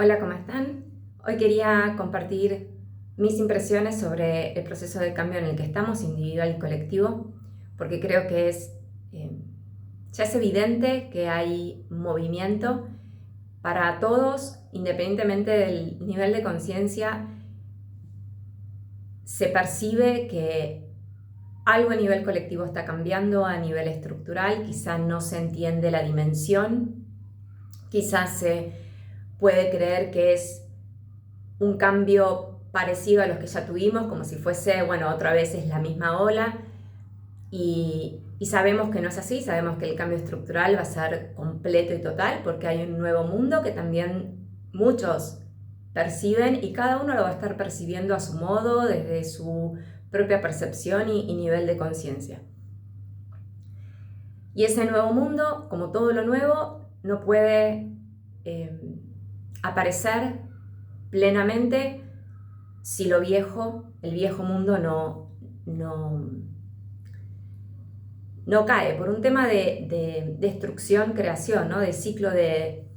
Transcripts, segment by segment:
Hola, ¿cómo están? Hoy quería compartir mis impresiones sobre el proceso de cambio en el que estamos, individual y colectivo, porque creo que eh, ya es evidente que hay movimiento para todos, independientemente del nivel de conciencia. Se percibe que algo a nivel colectivo está cambiando, a nivel estructural, quizás no se entiende la dimensión, quizás se puede creer que es un cambio parecido a los que ya tuvimos, como si fuese, bueno, otra vez es la misma ola, y sabemos que no es así, sabemos que el cambio estructural va a ser completo y total, porque hay un nuevo mundo que también muchos perciben y cada uno lo va a estar percibiendo a su modo, desde su propia percepción y nivel de conciencia. Y ese nuevo mundo, como todo lo nuevo, no puede aparecer plenamente si lo viejo, el viejo mundo no cae, por un tema de destrucción, creación, ¿no? De ciclo de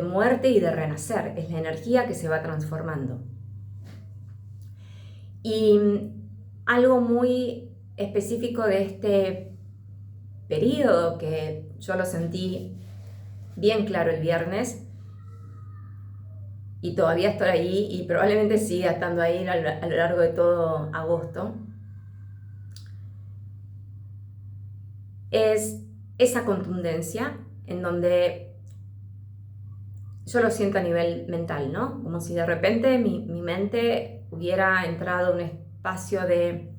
muerte y de renacer. Es la energía que se va transformando. Y algo muy específico de este periodo, que yo lo sentí bien claro el viernes, y todavía estoy ahí y probablemente siga estando ahí a lo largo de todo agosto, es esa contundencia en donde yo lo siento a nivel mental, ¿no? Como si de repente mi mente hubiera entrado en un espacio de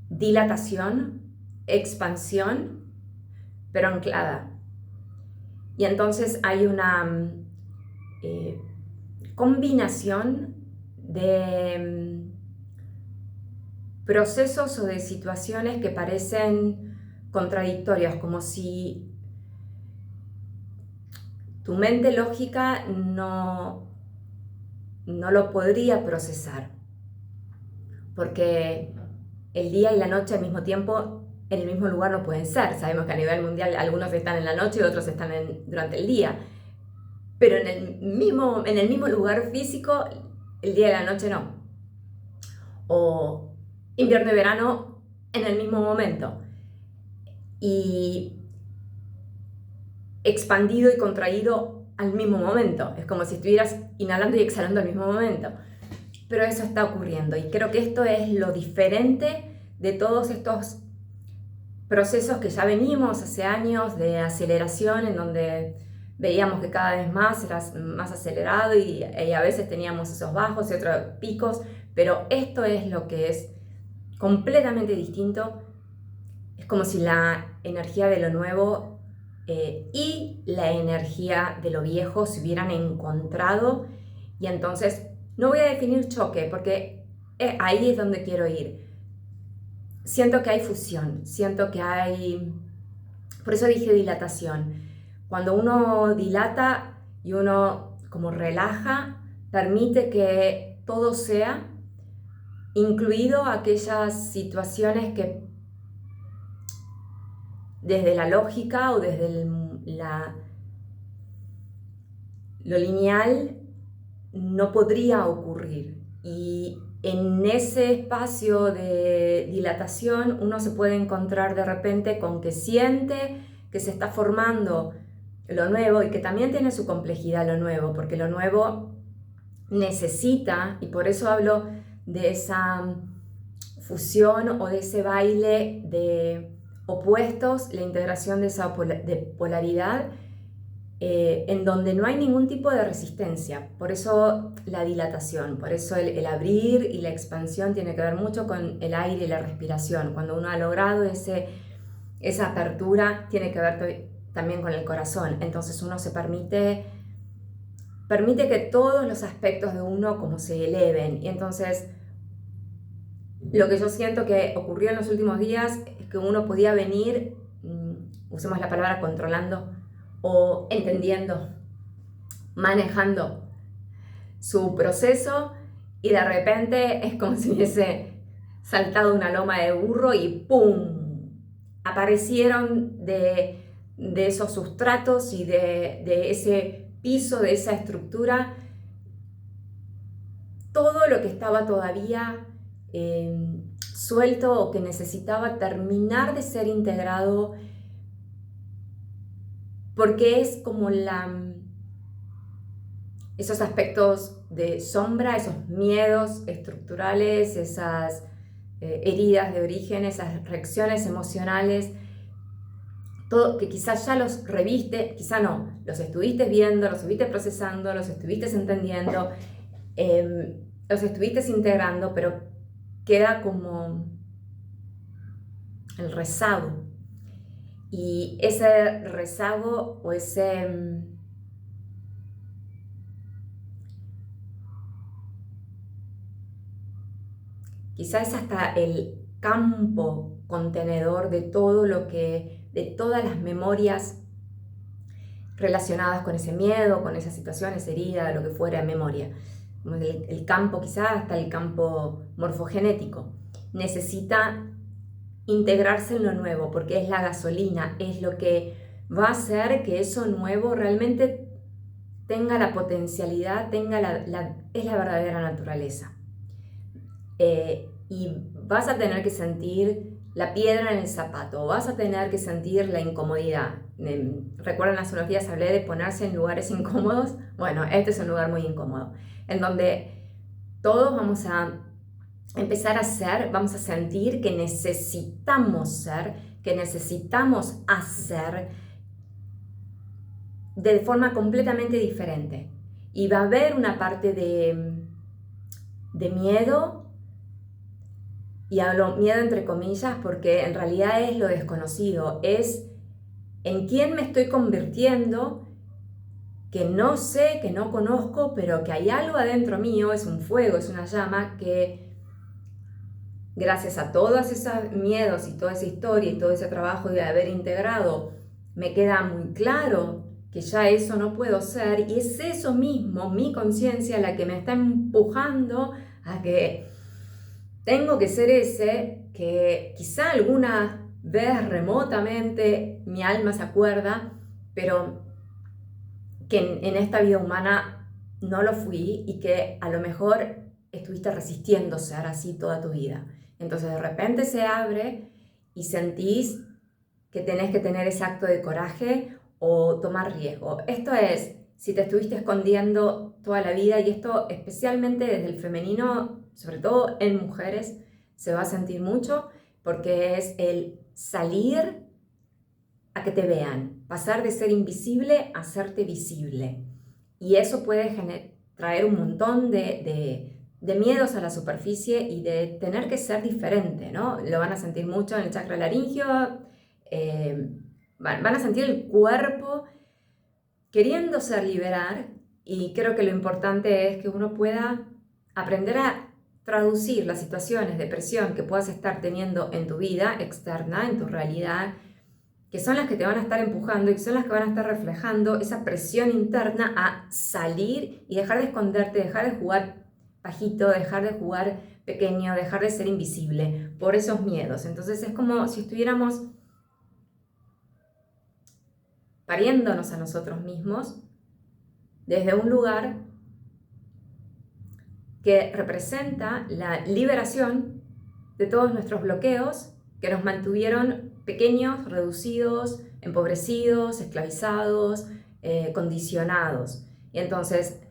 dilatación, expansión, pero anclada. Y entonces hay una combinación de procesos o de situaciones que parecen contradictorias, como si tu mente lógica no lo podría procesar, porque el día y la noche al mismo tiempo en el mismo lugar no pueden ser. Sabemos que a nivel mundial algunos están en la noche y otros están durante el día, pero en el mismo lugar físico el día y la noche no, o invierno y verano en el mismo momento, y expandido y contraído al mismo momento. Es como si estuvieras inhalando y exhalando al mismo momento. Pero eso está ocurriendo y creo que esto es lo diferente de todos estos procesos que ya venimos hace años de aceleración, en donde veíamos que cada vez más era más acelerado y a veces teníamos esos bajos y otros picos, pero esto es lo que es completamente distinto. Es como si la energía de lo nuevo y la energía de lo viejo se hubieran encontrado, y entonces no voy a definir choque porque ahí es donde quiero ir. Siento que hay fusión, siento que hay, por eso dije dilatación. Cuando uno dilata y uno como relaja, permite que todo sea, incluido aquellas situaciones que desde la lógica o desde lo lineal no podría ocurrir. Y en ese espacio de dilatación uno se puede encontrar de repente con que siente que se está formando lo nuevo, y que también tiene su complejidad lo nuevo, porque lo nuevo necesita, y por eso hablo de esa fusión o de ese baile de opuestos, la integración de esa polaridad, en donde no hay ningún tipo de resistencia. Por eso la dilatación, por eso el abrir y la expansión tiene que ver mucho con el aire y la respiración. Cuando uno ha logrado esa apertura, tiene que ver también con el corazón. Entonces uno se permite que todos los aspectos de uno como se eleven. Y entonces lo que yo siento que ocurrió en los últimos días es que uno podía venir, usemos la palabra controlando o entendiendo, manejando su proceso, y de repente es como si hubiese saltado una loma de burro y ¡pum! Aparecieron de esos sustratos y de ese piso de esa estructura todo lo que estaba todavía suelto o que necesitaba terminar de ser integrado, porque es como esos aspectos de sombra, esos miedos estructurales, esas heridas de origen, esas reacciones emocionales, todo, que quizás ya los reviste, quizá no, los estuviste viendo, los estuviste procesando, los estuviste entendiendo, los estuviste integrando, pero queda como el rezago. Y ese rezago o ese quizás es hasta el campo contenedor de todo lo que, de todas las memorias relacionadas con ese miedo, con esa situación, esa herida, lo que fuera memoria. El campo, quizás hasta el campo morfogenético, necesita integrarse en lo nuevo, porque es la gasolina, es lo que va a hacer que eso nuevo realmente tenga la potencialidad, es la verdadera naturaleza. Y vas a tener que sentir la piedra en el zapato, vas a tener que sentir la incomodidad. ¿Recuerdan hace unos días hablé de ponerse en lugares incómodos? Bueno, este es un lugar muy incómodo, en donde todos vamos a empezar a ser, vamos a sentir que necesitamos ser, que necesitamos hacer de forma completamente diferente. Y va a haber una parte de miedo, y hablo miedo entre comillas porque en realidad es lo desconocido, es en quién me estoy convirtiendo, que no sé, que no conozco, pero que hay algo adentro mío, es un fuego, es una llama que gracias a todos esos miedos y toda esa historia y todo ese trabajo de haber integrado, me queda muy claro que ya eso no puedo ser, y es eso mismo, mi conciencia, la que me está empujando a que tengo que ser ese que quizá alguna vez remotamente mi alma se acuerda, pero que en esta vida humana no lo fui y que a lo mejor estuviste resistiendo ser así toda tu vida. Entonces de repente se abre y sentís que tenés que tener ese acto de coraje o tomar riesgo. Esto es, si te estuviste escondiendo toda la vida, y esto especialmente desde el femenino, sobre todo en mujeres, se va a sentir mucho, porque es el salir a que te vean, pasar de ser invisible a hacerte visible. Y eso puede traer un montón de miedos a la superficie y de tener que ser diferente, ¿no? Lo van a sentir mucho en el chakra laríngeo, van a sentir el cuerpo queriéndose liberar, y creo que lo importante es que uno pueda aprender a traducir las situaciones de presión que puedas estar teniendo en tu vida externa, en tu realidad, que son las que te van a estar empujando y que son las que van a estar reflejando esa presión interna a salir y dejar de esconderte, dejar de jugar bajito, dejar de jugar pequeño, dejar de ser invisible por esos miedos. Entonces es como si estuviéramos pariéndonos a nosotros mismos desde un lugar que representa la liberación de todos nuestros bloqueos que nos mantuvieron pequeños, reducidos, empobrecidos, esclavizados, condicionados. Y entonces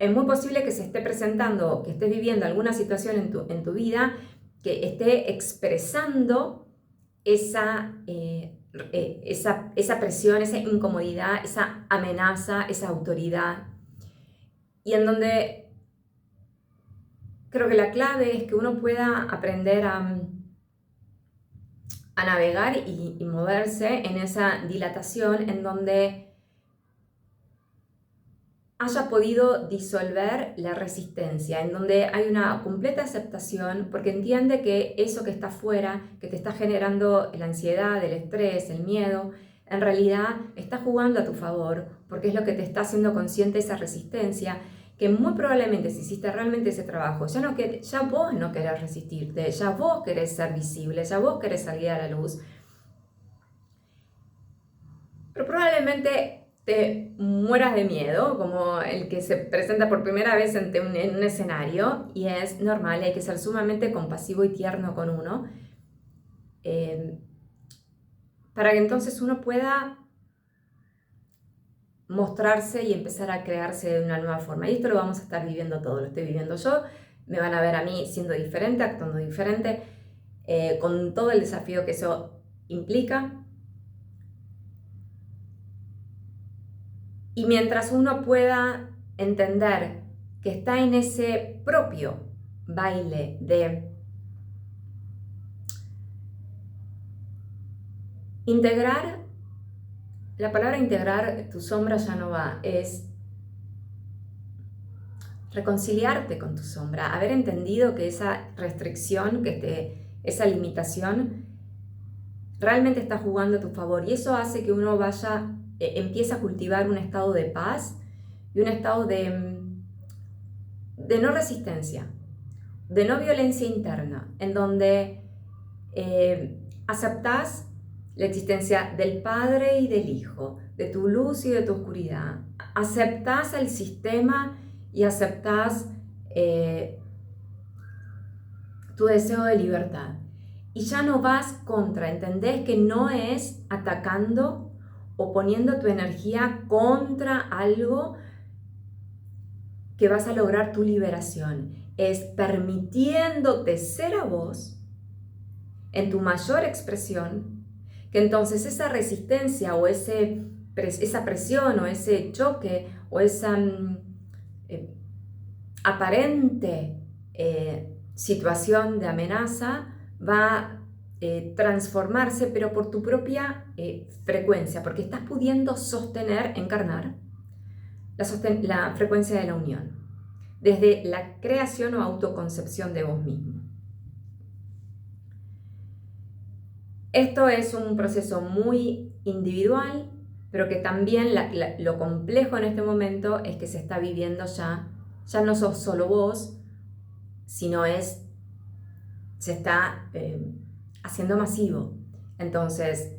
es muy posible que se esté presentando, que estés viviendo alguna situación en tu vida que esté expresando esa presión, esa incomodidad, esa amenaza, esa autoridad. Y en donde creo que la clave es que uno pueda aprender a navegar y moverse en esa dilatación, en donde haya podido disolver la resistencia, en donde hay una completa aceptación, porque entiende que eso que está afuera, que te está generando la ansiedad, el estrés, el miedo, en realidad está jugando a tu favor, porque es lo que te está haciendo consciente esa resistencia, que muy probablemente si hiciste realmente ese trabajo, ya vos no querés resistirte, ya vos querés ser visible, ya vos querés salir a la luz. Pero probablemente te mueras de miedo, como el que se presenta por primera vez en un escenario, y es normal, hay que ser sumamente compasivo y tierno con uno, para que entonces uno pueda mostrarse y empezar a crearse de una nueva forma. Y esto lo vamos a estar viviendo todo, lo estoy viviendo yo, me van a ver a mí siendo diferente, actuando diferente, con todo el desafío que eso implica. Y mientras uno pueda entender que está en ese propio baile de integrar, la palabra integrar tu sombra ya no va, es reconciliarte con tu sombra, haber entendido que esa restricción, esa limitación realmente está jugando a tu favor, y eso hace que uno empiece a cultivar un estado de paz y un estado de no resistencia, de no violencia interna, en donde aceptás la existencia del Padre y del Hijo, de tu luz y de tu oscuridad. Aceptás el sistema y aceptás tu deseo de libertad. Y ya no vas contra, entendés que no es atacando o poniendo tu energía contra algo que vas a lograr tu liberación. Es permitiéndote ser a vos en tu mayor expresión, que entonces esa resistencia o esa presión o ese choque o esa aparente situación de amenaza va a transformarse, pero por tu propia frecuencia, porque estás pudiendo encarnar la frecuencia de la unión, desde la creación o autoconcepción de vos mismo. Esto es un proceso muy individual, pero que también lo complejo en este momento es que se está viviendo ya no sos solo vos, sino se está haciendo masivo. Entonces,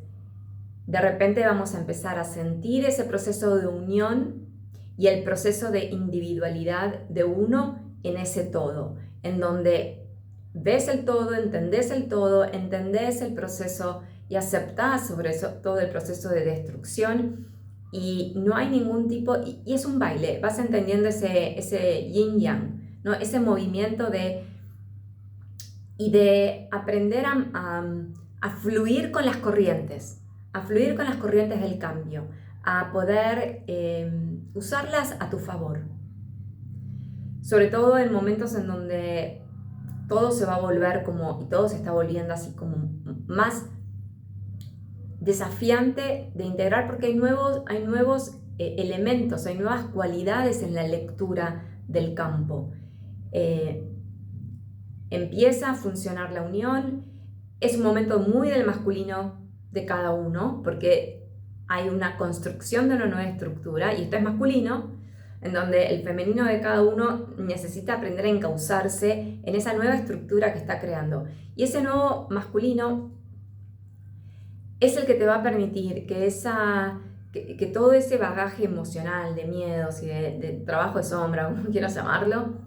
de repente vamos a empezar a sentir ese proceso de unión y el proceso de individualidad de uno en ese todo, en donde ves el todo, entendés el proceso y aceptás sobre eso todo el proceso de destrucción, y no hay ningún tipo, y es un baile, vas entendiendo ese yin yang, ¿no? Ese movimiento de aprender a fluir con las corrientes, del cambio, a poder usarlas a tu favor. Sobre todo en momentos en donde todo se va a volver y todo se está volviendo así como más desafiante de integrar, porque hay nuevos elementos, hay nuevas cualidades en la lectura del campo. Empieza a funcionar la unión, es un momento muy del masculino de cada uno, porque hay una construcción de una nueva estructura, y esto es masculino, en donde el femenino de cada uno necesita aprender a encauzarse en esa nueva estructura que está creando. Y ese nuevo masculino es el que te va a permitir que todo ese bagaje emocional de miedos y de trabajo de sombra, como quieras llamarlo,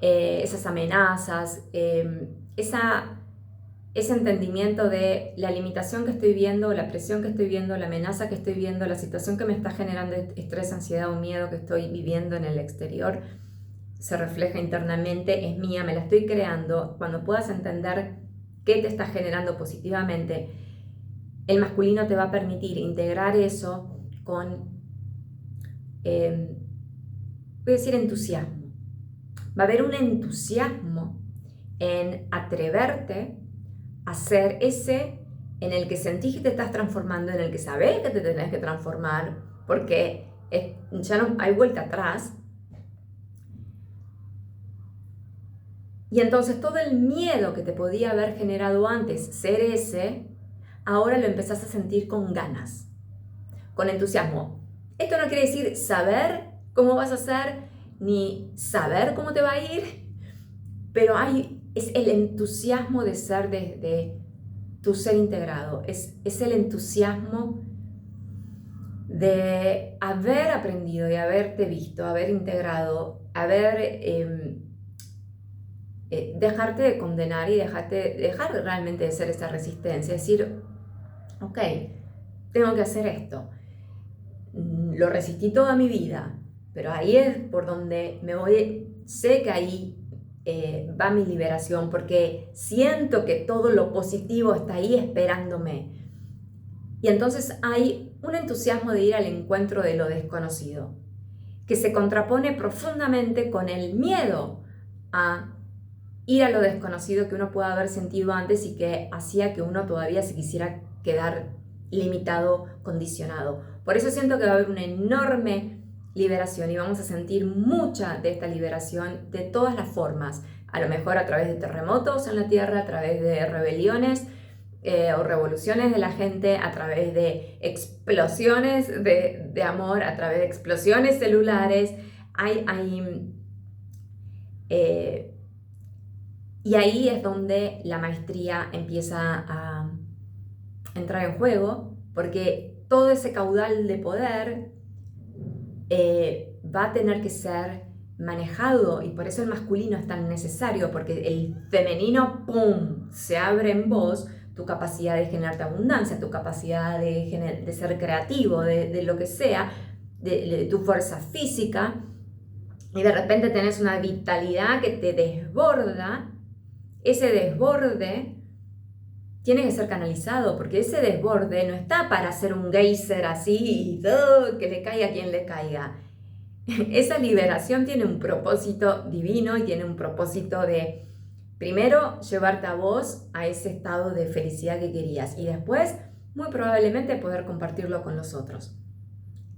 esas amenazas, ese entendimiento de la limitación que estoy viendo, la presión que estoy viendo, la amenaza que estoy viendo, la situación que me está generando estrés, ansiedad o miedo que estoy viviendo en el exterior, se refleja internamente, es mía, me la estoy creando. Cuando puedas entender qué te está generando positivamente, el masculino te va a permitir integrar eso con, voy a decir, entusiasmo. Va a haber un entusiasmo en atreverte a ser ese en el que sentís que te estás transformando, en el que sabés que te tenés que transformar, porque ya no hay vuelta atrás. Y entonces todo el miedo que te podía haber generado antes ser ese, ahora lo empezás a sentir con ganas, con entusiasmo. Esto no quiere decir saber cómo vas a hacer, ni saber cómo te va a ir, pero es el entusiasmo de ser de tu ser integrado, es el entusiasmo de haber aprendido y haberte visto, haber integrado, dejarte de condenar y dejar realmente de ser esa resistencia, decir, ok, tengo que hacer esto. Lo resistí toda mi vida, pero ahí es por donde me voy, sé que ahí va mi liberación, porque siento que todo lo positivo está ahí esperándome. Y entonces hay un entusiasmo de ir al encuentro de lo desconocido, que se contrapone profundamente con el miedo a ir a lo desconocido que uno puede haber sentido antes y que hacía que uno todavía se quisiera quedar limitado, condicionado. Por eso siento que va a haber una enorme liberación y vamos a sentir mucha de esta liberación de todas las formas, a lo mejor a través de terremotos en la Tierra, a través de rebeliones o revoluciones de la gente, a través de explosiones de amor, a través de explosiones celulares. Y ahí es donde la maestría empieza a entrar en juego, porque todo ese caudal de poder va a tener que ser manejado, y por eso el masculino es tan necesario, porque el femenino, ¡pum!, se abre en vos tu capacidad de generarte abundancia, tu capacidad de ser creativo, de lo que sea, de tu fuerza física, y de repente tenés una vitalidad que te desborda. Ese desborde tiene que ser canalizado, porque ese desborde no está para hacer un geyser así y que le caiga a quien le caiga. Esa liberación tiene un propósito divino y tiene un propósito de, primero, llevarte a vos a ese estado de felicidad que querías y después, muy probablemente, poder compartirlo con los otros.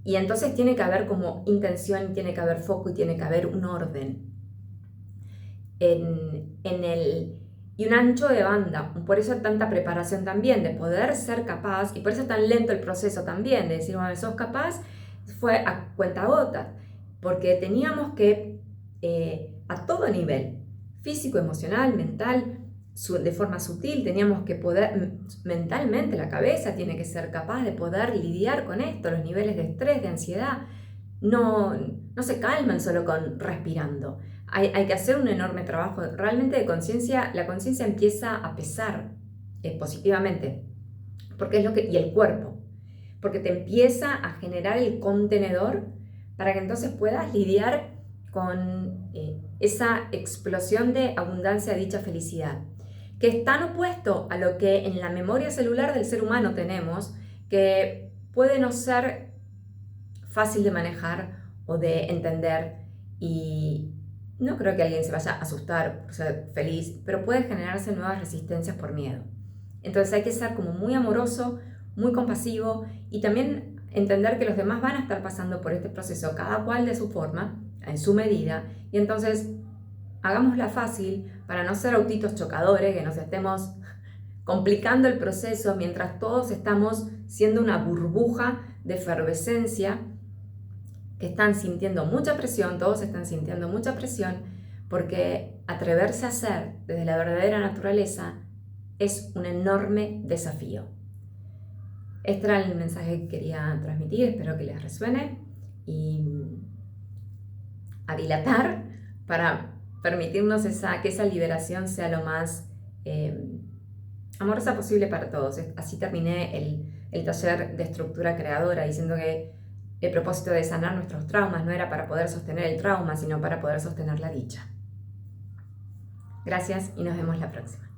Y entonces tiene que haber como intención, tiene que haber foco y tiene que haber un orden y un ancho de banda. Por eso tanta preparación también, de poder ser capaz, y por eso es tan lento el proceso también, de decir, bueno, sos capaz, fue a cuentagotas, porque teníamos que, a todo nivel, físico, emocional, mental, de forma sutil, teníamos que poder, mentalmente la cabeza tiene que ser capaz de poder lidiar con esto, los niveles de estrés, de ansiedad, no se calman solo con respirando. Hay que hacer un enorme trabajo realmente de conciencia. La conciencia empieza a pesar positivamente, porque es lo que, y el cuerpo, porque te empieza a generar el contenedor para que entonces puedas lidiar con esa explosión de abundancia, dicha, felicidad, que es tan opuesto a lo que en la memoria celular del ser humano tenemos, que puede no ser fácil de manejar o de entender, y no creo que alguien se vaya a asustar por ser feliz, pero puede generarse nuevas resistencias por miedo. Entonces hay que ser como muy amoroso, muy compasivo, y también entender que los demás van a estar pasando por este proceso, cada cual de su forma, en su medida, y entonces hagámosla fácil para no ser autitos chocadores, que nos estemos complicando el proceso mientras todos estamos siendo una burbuja de efervescencia, que están sintiendo mucha presión, todos están sintiendo mucha presión, porque atreverse a ser desde la verdadera naturaleza es un enorme desafío. Este era el mensaje que quería transmitir, espero que les resuene, y a dilatar para permitirnos que esa liberación sea lo más amorosa posible para todos. Así terminé el taller de estructura creadora, diciendo que el propósito de sanar nuestros traumas no era para poder sostener el trauma, sino para poder sostener la dicha. Gracias y nos vemos la próxima.